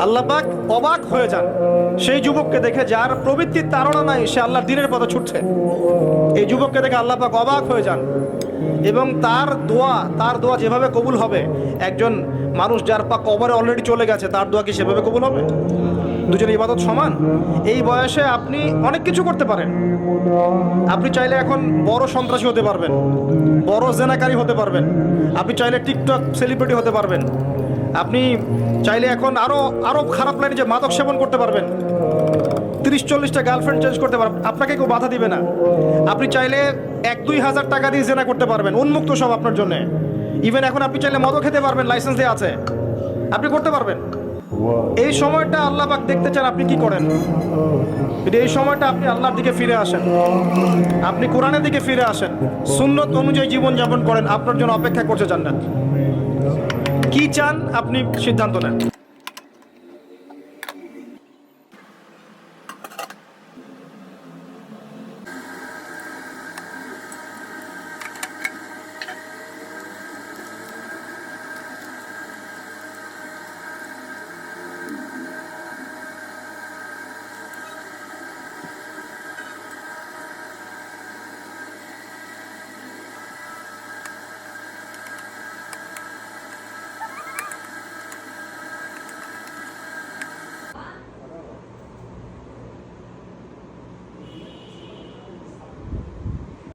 আল্লাহ পাক অবাক হয়ে যান সেই যুবককে দেখে, যার প্রবৃত্তির তাড়না নাই, সে আল্লাহর দ্বীনের পথে ছুটছে। এই যুবককে দেখে আল্লাহ পাক অবাক হয়ে যান এবং তার দোয়া যেভাবে কবুল হবে, একজন মানুষ যার পা কবরে অলরেডি চলে গেছে, তার দোয়া কি সেভাবে কবুল হবে? দুজনের ইবাদত সমান। এই বয়সে আপনি অনেক কিছু করতে পারেন। আপনি চাইলে এখন বড় সন্ত্রাসী হতে পারবেন, বড় জেনাকারী হতে পারবেন, আপনি চাইলে টিকটক সেলিব্রিটি হতে পারবেন, আপনি চাইলে এখন আরো খারাপ লাইনে যে মাদক সেবন করতে পারবেন, 30-40টা গার্লফ্রেন্ড চেঞ্জ করতে পারবেন, আপনাকে কেউ বাধা দিবে না। আপনি চাইলে 1-2 হাজার টাকা দিয়ে জেনা করতে পারবেন, উন্মুক্ত সব আপনার জন্য। ইভেন এখন আপনি চাইলে মদও খেতে পারবেন, লাইসেন্স দেওয়া আছে, আপনি করতে পারবেন। এই সময়টা আল্লাহ পাক দেখতে চান আপনি কি করেন। এই সময়টা আপনি আল্লাহর দিকে ফিরে আসেন, আপনি কোরআনের দিকে ফিরে আসেন, সুন্নত অনুযায়ী জীবন যাপন করেন। আপনার জন্য অপেক্ষা করছে জান্নাত। কি চান আপনি সিদ্ধান্ত নেন।